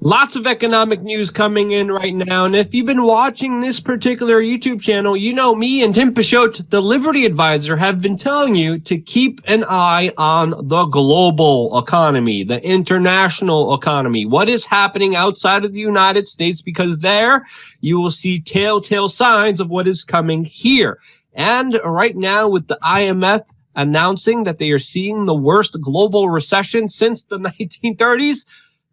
Lots of economic news coming in right now. And if you've been watching this particular YouTube channel, you know me and Tim Pashot, the Liberty Advisor, have been telling you to keep an eye on the global economy, the international economy. What is happening outside of the United States? Because there you will see telltale signs of what is coming here. And right now with the IMF announcing that they are seeing the worst global recession since the 1930s,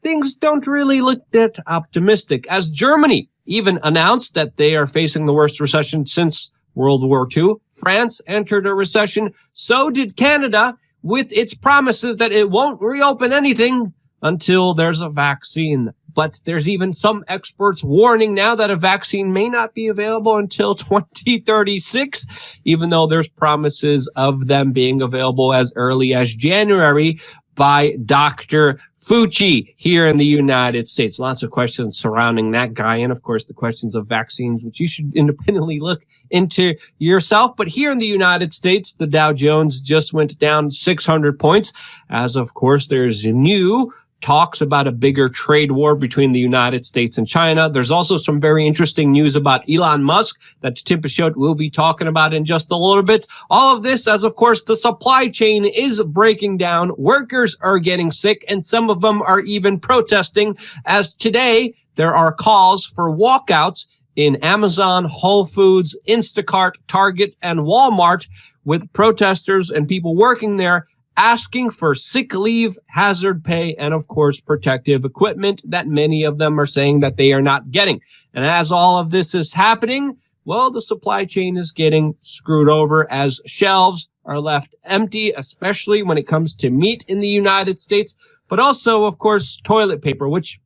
things don't really look that optimistic, as Germany even announced that they are facing the worst recession since World War II. France entered a recession. So did Canada, with its promises that it won't reopen anything until there's a vaccine. But there's even some experts warning now that a vaccine may not be available until 2036, even though there's promises of them being available as early as January by Dr. Fauci here in the United States. Lots of questions surrounding that guy, and of course the questions of vaccines, which you should independently look into yourself. But here in the United States, the Dow Jones just went down 600 points, as of course there's new talks about a bigger trade war between the United States and China. There's also some very interesting news about Elon Musk that Tim Pashot will be talking about in just a little bit. All of this as, of course, the supply chain is breaking down. Workers are getting sick, and some of them are even protesting, as today there are calls for walkouts in Amazon, Whole Foods, Instacart, Target, and Walmart, with protesters and people working there asking for sick leave, hazard pay, and of course protective equipment that many of them are saying that they are not getting. And as all of this is happening, well, the supply chain is getting screwed over as shelves are left empty, especially when it comes to meat in the United States, but also, of course, toilet paper, which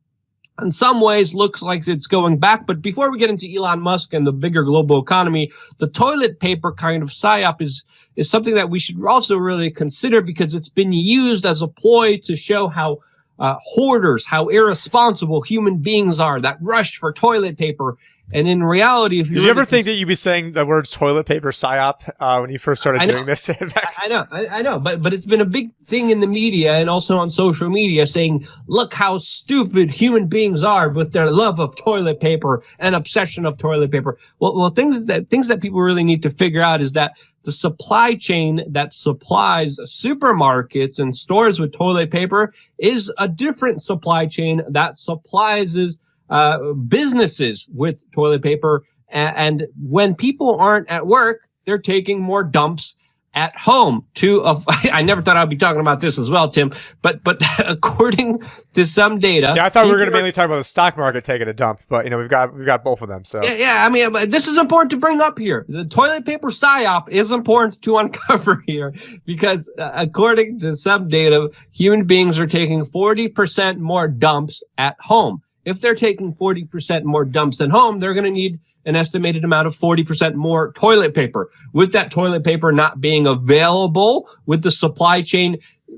in some ways looks like it's going back. But before we get into Elon Musk and the bigger global economy, the toilet paper kind of psyop is something that we should also really consider, because it's been used as a ploy to show how hoarders, how irresponsible human beings are that rush for toilet paper. And in reality, if you did you ever think that you'd be saying the words toilet paper psyop when you first started doing this? I know, but it's been a big thing in the media and also on social media, saying, look how stupid human beings are with their love of toilet paper and obsession of toilet paper. Well, things that people really need to figure out is that the supply chain that supplies supermarkets and stores with toilet paper is a different supply chain that supplies businesses with toilet paper. And when people aren't at work, they're taking more dumps at home. I never thought I'd be talking about this as well, Tim, but according to some data. Yeah, I thought we were going to mainly talk about the stock market taking a dump, but we've got both of them. So yeah, I mean, this is important to bring up here. The toilet paper psyop is important to uncover here, because according to some data, human beings are taking 40% more dumps at home. If they're taking 40% more dumps at home, they're going to need an estimated amount of 40% more toilet paper. With that toilet paper not being available, with the supply chain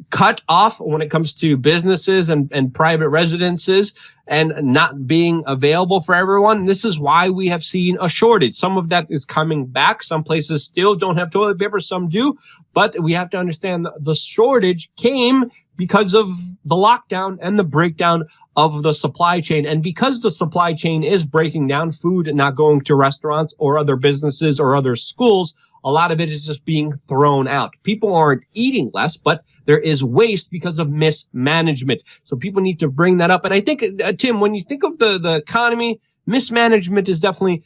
cut off when it comes to businesses and private residences, and not being available for everyone, this is why we have seen a shortage. Some of that is coming back. Some places still don't have toilet paper, some do. But we have to understand the shortage came because of the lockdown and the breakdown of the supply chain. And because the supply chain is breaking down, food not going to restaurants or other businesses or other schools, a lot of it is just being thrown out. People aren't eating less, but there is waste because of mismanagement. So people need to bring that up. And I think, Tim, when you think of the economy, mismanagement is definitely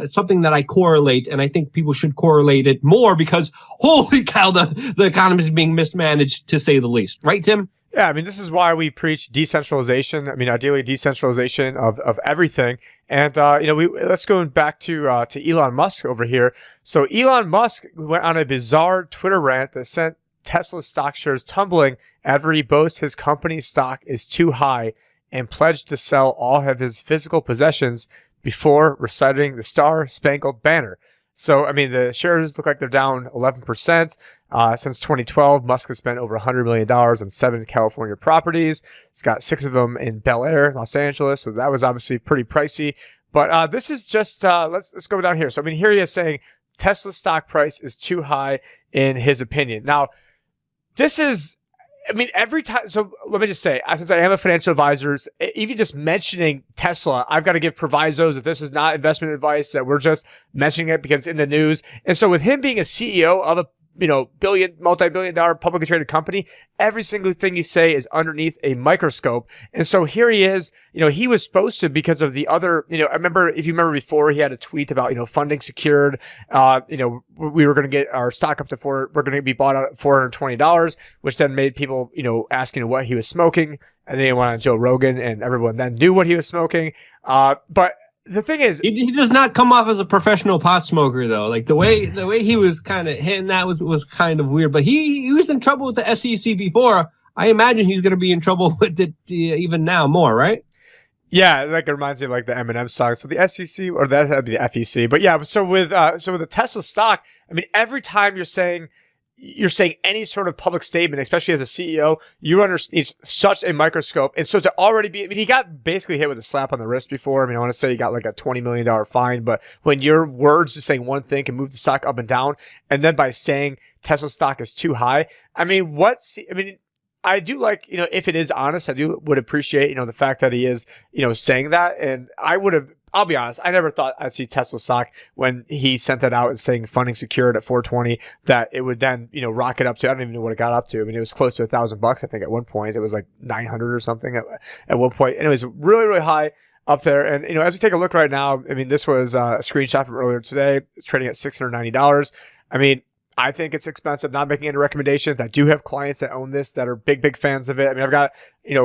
something that I correlate, and I think people should correlate it more, because holy cow, the economy is being mismanaged, to say the least. Right, Tim? Yeah, I mean, this is why we preach decentralization. I mean, ideally decentralization of everything. And, let's go back to Elon Musk over here. So Elon Musk went on a bizarre Twitter rant that sent Tesla stock shares tumbling after he boasts his company's stock is too high, and pledged to sell all of his physical possessions before reciting the Star-Spangled Banner. So, I mean, the shares look like they're down 11%. Since 2012, Musk has spent over $100 million on 7 California properties. He's got 6 of them in Bel Air, Los Angeles. So that was obviously pretty pricey. But this is just, let's go down here. So, I mean, here he is saying Tesla's stock price is too high in his opinion. Now, this is I mean, every time. So let me just say, since I am a financial advisor, even just mentioning Tesla, I've got to give provisos that this is not investment advice, that we're just mentioning it because it's in the news. And so with him being a CEO of a multi-billion dollar publicly traded company, every single thing you say is underneath a microscope. And so here he is, he was supposed to, because of the other, I remember, if you remember before, he had a tweet about, funding secured, we were going to get our stock up to we're going to be bought out at $420, which then made people, asking what he was smoking. And then he went on Joe Rogan, and everyone then knew what he was smoking. But the thing is, he does not come off as a professional pot smoker, though. Like the way he was kind of hitting that was kind of weird. But he was in trouble with the SEC before. I imagine he's going to be in trouble with it even now more, right? Yeah, like it reminds me of like the Eminem song. So the SEC, or that'd be the FEC. But yeah, so with the Tesla stock, I mean, every time you're saying any sort of public statement, especially as a CEO, you're under such a microscope. And so to already be, I mean, he got basically hit with a slap on the wrist before. I mean, I want to say he got like a $20 million fine, but when your words just saying one thing can move the stock up and down, and then by saying Tesla stock is too high, I mean, I do like, if it is honest, I would appreciate, the fact that he is, saying that. And I'll be honest, I never thought I'd see Tesla stock when he sent that out and saying funding secured at 420, that it would then, rocket up to, I don't even know what it got up to. I mean, it was close to $1,000, I think, at one point. It was like 900 or something at one point. And it was really, really high up there. And, as we take a look right now, I mean, this was a screenshot from earlier today. It's trading at $690. I mean, I think it's expensive. Not making any recommendations. I do have clients that own this that are big fans of it. I mean, I've got,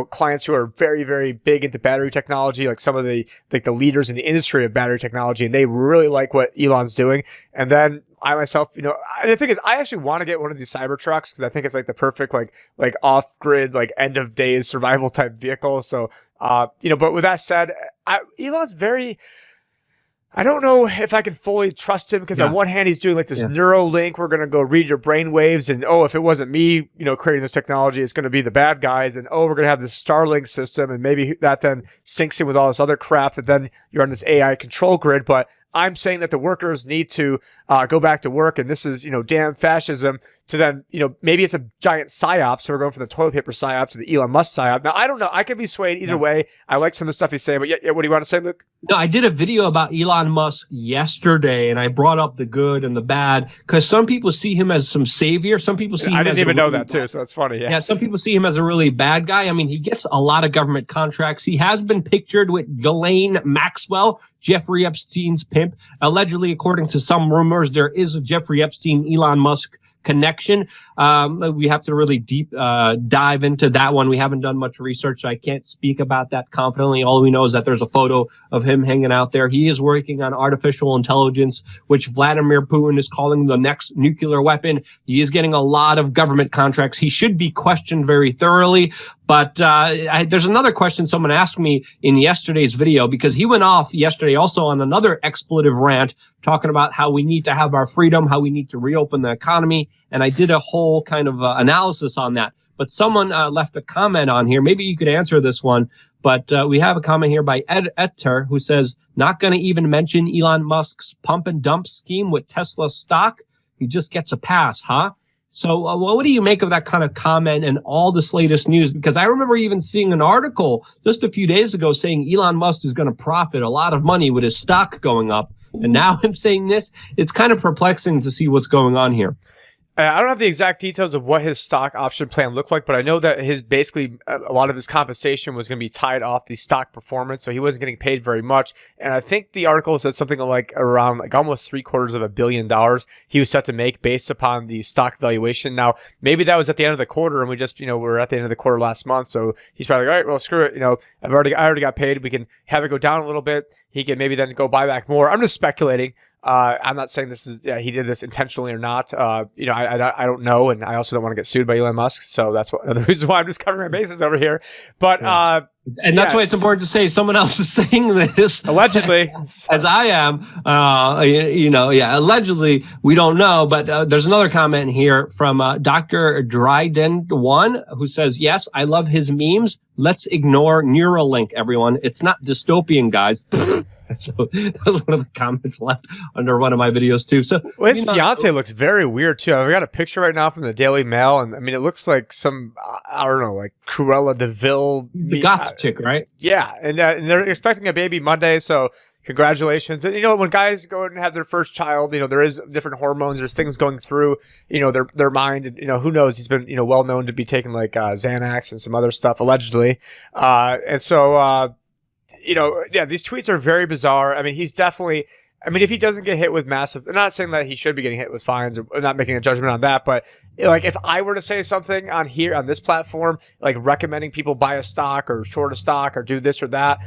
clients who are very, very big into battery technology, like some of the leaders in the industry of battery technology, and they really like what Elon's doing. And then I myself, the thing is, I actually want to get one of these Cybertrucks because I think it's like the perfect, like off-grid, like end of days survival type vehicle. So, but with that said, Elon's very, I don't know if I can fully trust him because on one hand, he's doing like this Neuralink. We're going to go read your brain waves. And, if it wasn't me, creating this technology, it's going to be the bad guys. And, we're going to have this Starlink system. And maybe that then syncs in with all this other crap that then you're on this AI control grid. But I'm saying that the workers need to go back to work. And this is, damn fascism. To then, maybe it's a giant psyop. So we're going from the toilet paper psyop to the Elon Musk psyop. Now, I don't know. I could be swayed either way. I like some of the stuff he's saying. But what do you want to say, Luke? No, I did a video about Elon Musk yesterday, and I brought up the good and the bad because some people see him as some savior. Some people see him as I didn't even know that too, so that's funny. Yeah, some people see him as a really bad guy. I mean, he gets a lot of government contracts. He has been pictured with Ghislaine Maxwell, Jeffrey Epstein's pimp. Allegedly, according to some rumors, there is a Jeffrey Epstein Elon Musk connection. We have to really deep dive into that one. We haven't done much research, so I can't speak about that confidently. All we know is that there's a photo of him hanging out there. He is working on artificial intelligence, which Vladimir Putin is calling the next nuclear weapon. He is getting a lot of government contracts. He should be questioned very thoroughly. But there's another question someone asked me in yesterday's video, because he went off yesterday also on another expletive rant talking about how we need to have our freedom, how we need to reopen the economy. And I did a whole kind of analysis on that. But someone left a comment on here. Maybe you could answer this one. But we have a comment here by Ed Etter who says, not going to even mention Elon Musk's pump and dump scheme with Tesla stock. He just gets a pass, huh? So what do you make of that kind of comment and all this latest news? Because I remember even seeing an article just a few days ago saying Elon Musk is going to profit a lot of money with his stock going up. And now I'm saying this. It's kind of perplexing to see what's going on here. I don't have the exact details of what his stock option plan looked like, but I know that a lot of his compensation was going to be tied off the stock performance, so he wasn't getting paid very much. And I think the article said something like around like almost $750 million he was set to make based upon the stock valuation. Now, maybe that was at the end of the quarter, and we just, we're at the end of the quarter last month, so he's probably like, all right, well, screw it. I already got paid. We can have it go down a little bit. He can maybe then go buy back more. I'm just speculating. I'm not saying he did this intentionally or not. I don't know, and I also don't want to get sued by Elon Musk, so that's another reason why I'm just covering my bases over here. But And that's why it's important to say someone else is saying this. Allegedly. As I am. Allegedly, we don't know. But there's another comment here from Dr. Dryden1 who says, yes, I love his memes. Let's ignore Neuralink, everyone. It's not dystopian, guys. So that was one of the comments left under one of my videos too. So his fiance looks very weird too. I've got a picture right now from the Daily Mail, and I mean, it looks like some, I don't know, like Cruella de Vil, the goth chick, right? Yeah, and they're expecting a baby Monday, so congratulations. And when guys go and have their first child, there is different hormones, there's things going through, their mind, and who knows? He's been well known to be taking like Xanax and some other stuff allegedly, and so. These tweets are very bizarre. I mean, he's definitely, if he doesn't get hit with massive, I'm not saying that he should be getting hit with fines or not making a judgment on that, but like if I were to say something on this platform, like recommending people buy a stock or short a stock or do this or that,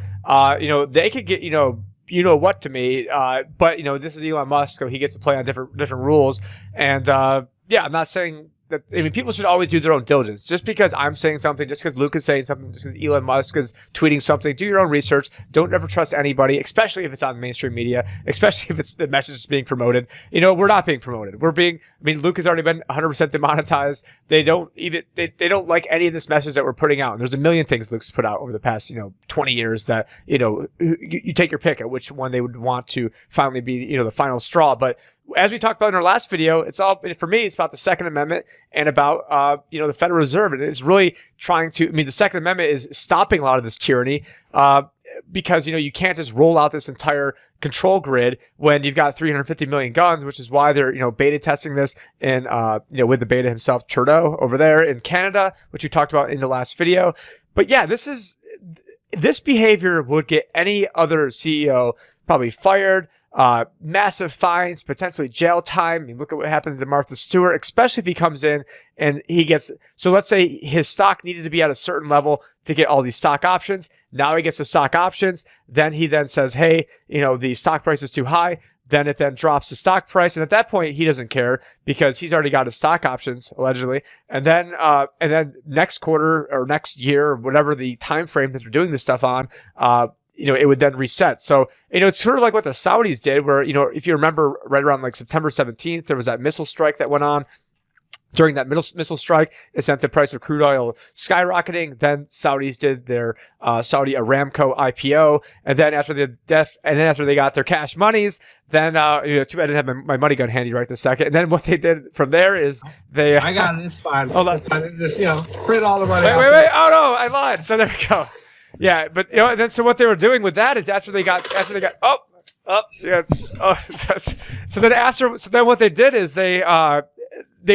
they could get, what to me, but this is Elon Musk, so he gets to play on different rules. And, I'm not saying that, people should always do their own diligence. Just because I'm saying something, just because Luke is saying something, just because Elon Musk is tweeting something, do your own research. Don't ever trust anybody, especially if it's on mainstream media, especially if it's the message is being promoted. We're not being promoted. Luke has already been 100% demonetized. They don't like any of this message that we're putting out. And there's a million things Luke's put out over the past, 20 years that, you take your pick at which one they would want to finally be, the final straw. But as we talked about in our last video, it's all, for me, it's about the Second Amendment and about, the Federal Reserve. And it's really trying to, the Second Amendment is stopping a lot of this tyranny, because, you can't just roll out this entire control grid when you've got 350 million guns, which is why they're, beta testing this and, with the beta himself, Trudeau over there in Canada, which we talked about in the last video. But yeah, this behavior would get any other CEO probably fired. Massive fines, potentially jail time. Look at what happens to Martha Stewart, especially if he comes in and he gets, so let's say his stock needed to be at a certain level to get all these stock options. Now he gets the stock options. Then he says, hey, the stock price is too high. Then it drops the stock price. And at that point, he doesn't care because he's already got his stock options, allegedly. And then next quarter or next year, or whatever the time frame that they're doing this stuff on, it would then reset. So, it's sort of like what the Saudis did where, if you remember right around like September 17th, there was that missile strike that went on. During that missile strike, it sent the price of crude oil skyrocketing. Then Saudis did their Saudi Aramco IPO, and then after they got their cash monies, then too bad I didn't have my money gun handy right this second. And then what they did from there is they I got it. It's fine. Hold on. Just print all the money. Wait. Oh no, I lied. So there we go. Yeah, but and then so what they were doing with that is after they got yes. So then what they did is they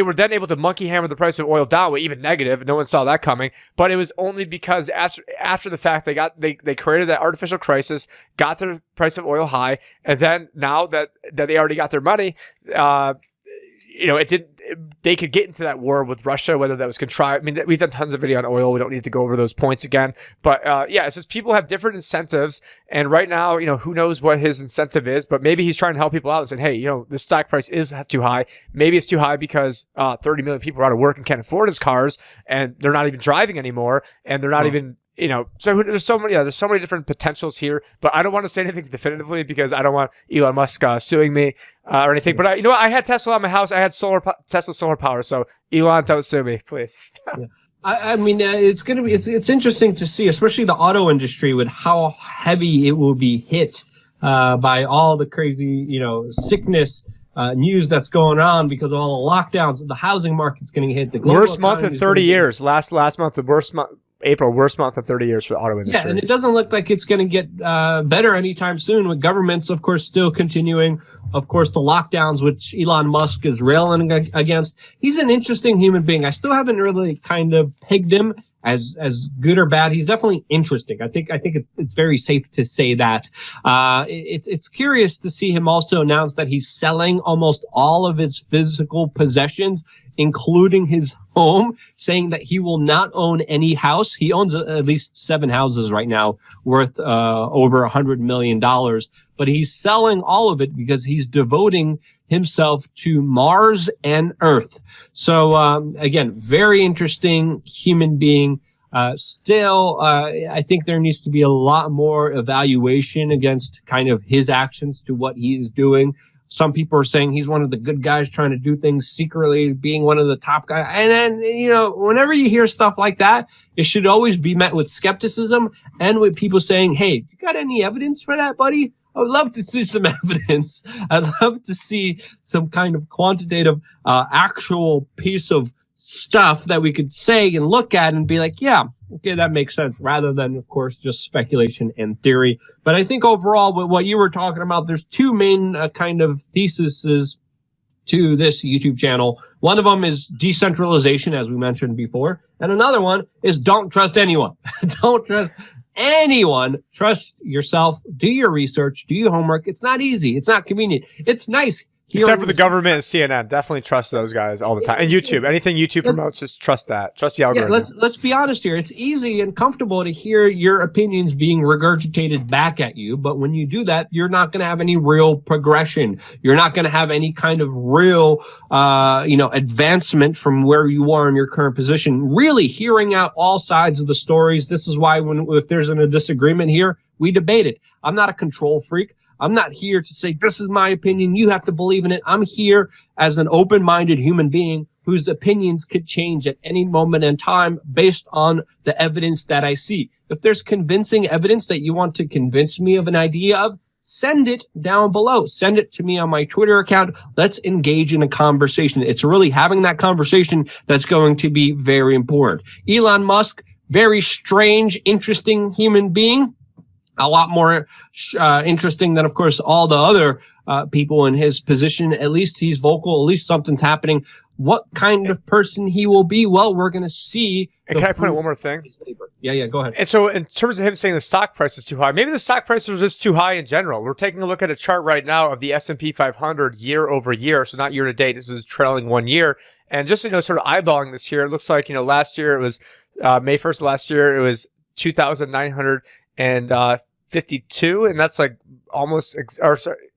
were then able to monkey hammer the price of oil down, even negative. No one saw that coming. But it was only because after the fact they created that artificial crisis, got their price of oil high, and then now that they already got their money, they could get into that war with Russia, whether that was contrived. We've done tons of video on oil. We don't need to go over those points again. But it's just people have different incentives. And right now, who knows what his incentive is, but maybe he's trying to help people out and saying, hey, the stock price is too high. Maybe it's too high because 30 million people are out of work and can't afford his cars, and they're not even driving anymore, and they're not even so there's so many different potentials here, but I don't want to say anything definitively because I don't want Elon Musk suing me or anything. But I had Tesla on my house. I had Tesla solar power. So Elon, don't sue me, please. Yeah. It's interesting to see, especially the auto industry, with how heavy it will be hit by all the crazy, sickness news that's going on because of all the lockdowns. The housing market's getting hit. The worst month in 30 years. Last month, the worst month. April, worst month in 30 years for the auto industry. Yeah, and it doesn't look like it's going to get better anytime soon, with governments, of course, still continuing. Of course, the lockdowns, which Elon Musk is railing against. He's an interesting human being. I still haven't really kind of pegged him as good or bad. He's definitely interesting. I think it's very safe to say that. It's curious to see him also announce that he's selling almost all of his physical possessions, including his home, saying that he will not own any house. He owns at least 7 houses right now worth over $100 million, but he's selling all of it because he's devoting himself to Mars and Earth. So again, very interesting human being. Still, I think there needs to be a lot more evaluation against kind of his actions to what he is doing. Some people are saying he's one of the good guys trying to do things secretly, being one of the top guys. And then, you know, whenever you hear stuff like that, it should always be met with skepticism and with people saying, hey, you got any evidence for that, buddy? I would love to see some evidence. I'd love to see some kind of quantitative, actual piece of stuff that we could say and look at and be like, yeah, okay, that makes sense, rather than, of course, just speculation and theory. But I think overall, with what you were talking about, there's two main kind of theses to this YouTube channel. One of them is decentralization, as we mentioned before. And another one is don't trust anyone. Don't trust anyone. Trust yourself. Do your research. Do your homework. It's not easy. It's not convenient. It's nice. Except for the government and CNN. Definitely trust those guys all the time. And YouTube. Anything YouTube promotes, just trust that. Trust the algorithm. Yeah, let's be honest here. It's easy and comfortable to hear your opinions being regurgitated back at you. But when you do that, you're not going to have any real progression. You're not going to have any kind of real, advancement from where you are in your current position. Really hearing out all sides of the stories. This is why if there's a disagreement here, we debate it. I'm not a control freak. I'm not here to say, this is my opinion, you have to believe in it. I'm here as an open-minded human being whose opinions could change at any moment in time based on the evidence that I see. If there's convincing evidence that you want to convince me of an idea of, send it down below. Send it to me on my Twitter account. Let's engage in a conversation. It's really having that conversation that's going to be very important. Elon Musk, very strange, interesting human being. A lot more interesting than, of course, all the other people in his position. At least he's vocal. At least something's happening. What kind of person he will be? Well, we're going to see. And can I point out one more thing? Yeah, go ahead. And so in terms of him saying the stock price is too high, maybe the stock price is just too high in general. We're taking a look at a chart right now of the S&P 500 year over year. So not year to date. This is trailing 1 year. And just, sort of eyeballing this here, it looks like, last year it was May 1st last year, it was 2,952, and that's like almost,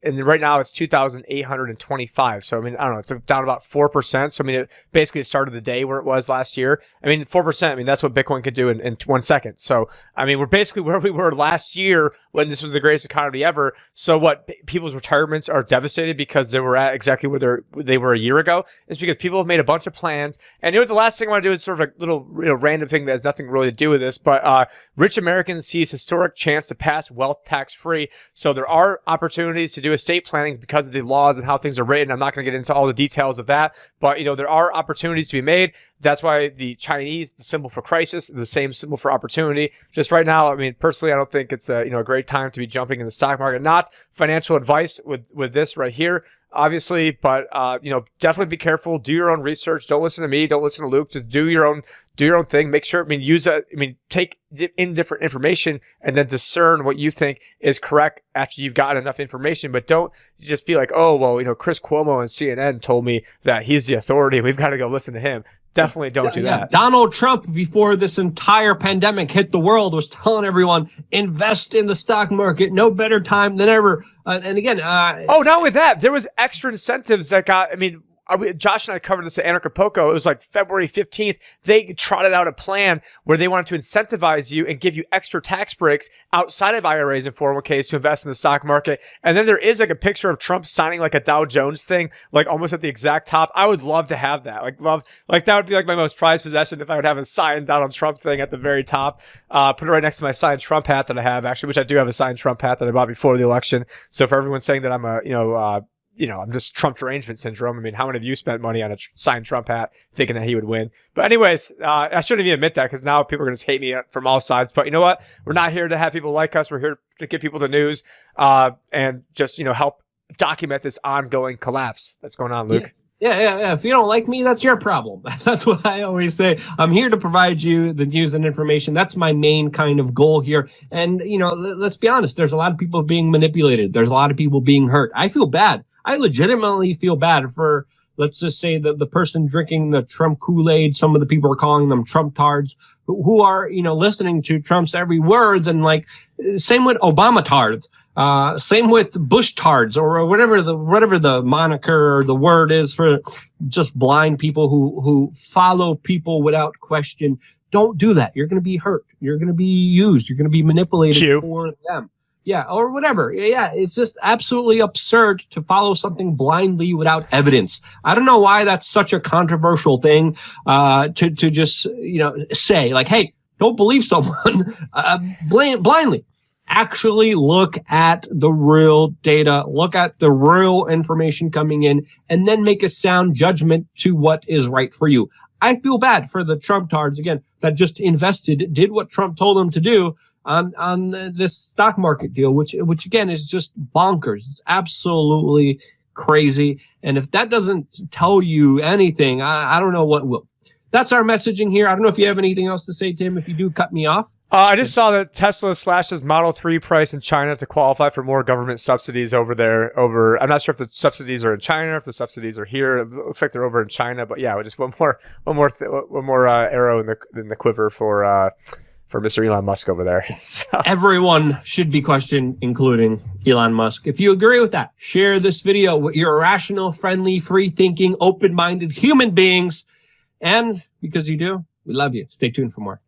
and right now it's 2,825. So, I mean, I don't know, it's down about 4%. So, I mean, it basically started the day where it was last year. I mean, 4%, I mean, that's what Bitcoin could do in 1 second. So, I mean, we're basically where we were last year when this was the greatest economy ever. So what, people's retirements are devastated because they were at exactly where they were a year ago. It's because people have made a bunch of plans. And the last thing I want to do is sort of a little random thing that has nothing really to do with this, but rich Americans seize historic chance to pass wealth tax free. So there are opportunities to do estate planning because of the laws and how things are written. I'm not going to get into all the details of that, but there are opportunities to be made. That's why the Chinese, the symbol for crisis, is the same symbol for opportunity. Just right now, I mean, personally, I don't think it's a great time to be jumping in the stock market. Not financial advice with this right here, obviously, but definitely be careful. Do your own research. Don't listen to me. Don't listen to Luke. Just do your own thing. Make sure, take in different information and then discern what you think is correct after you've gotten enough information. But don't just be like, oh, well, Chris Cuomo and CNN told me that he's the authority. We've got to go listen to him. Definitely don't do that. Donald Trump, before this entire pandemic hit the world, was telling everyone, invest in the stock market. No better time than ever. And again, not with that. There was extra incentives that got, Josh and I covered this at Anarchapulco. It was like February 15th. They trotted out a plan where they wanted to incentivize you and give you extra tax breaks outside of IRAs and 401ks to invest in the stock market. And then there is like a picture of Trump signing like a Dow Jones thing, like almost at the exact top. I would love to have that. That would be like my most prized possession if I would have a signed Donald Trump thing at the very top. Put it right next to my signed Trump hat that I have, actually, which I do have a signed Trump hat that I bought before the election. So for everyone saying that I'm I'm just Trump derangement syndrome. I mean, how many of you spent money on a signed Trump hat thinking that he would win? But anyways, I shouldn't even admit that because now people are going to hate me from all sides. But you know what? We're not here to have people like us. We're here to get people the news and just, help document this ongoing collapse that's going on, Luke. Yeah. If you don't like me, that's your problem. That's what I always say. I'm here to provide you the news and information. That's my main kind of goal here. And, let's be honest. There's a lot of people being manipulated. There's a lot of people being hurt. I feel bad. I legitimately feel bad for let's just say that the person drinking the Trump Kool-Aid, some of the people are calling them Trump tards, who are, listening to Trump's every words, and like, same with Obama tards, same with Bush tards, or whatever the moniker or the word is for just blind people who follow people without question. Don't do that. You're going to be hurt. You're going to be used. You're going to be manipulated for them. Yeah, or whatever. Yeah, it's just absolutely absurd to follow something blindly without evidence. I don't know why that's such a controversial thing to just, say, like, hey, don't believe someone blindly. Actually look at the real data, look at the real information coming in, and then make a sound judgment to what is right for you. I feel bad for the Trump tards, again, that just invested, did what Trump told them to do on this stock market deal, which again is just bonkers. It's absolutely crazy. And if that doesn't tell you anything, I don't know what will. That's our messaging here. I don't know if you have anything else to say, Tim. If you do, cut me off. I just saw that Tesla slashes Model 3 price in China to qualify for more government subsidies over there. I'm not sure if the subsidies are in China, if the subsidies are here. It looks like they're over in China, but yeah, just one more arrow in the quiver for Mr. Elon Musk over there. So. Everyone should be questioned, including Elon Musk. If you agree with that, share this video with your rational, friendly, free-thinking, open-minded human beings. And because you do, we love you. Stay tuned for more.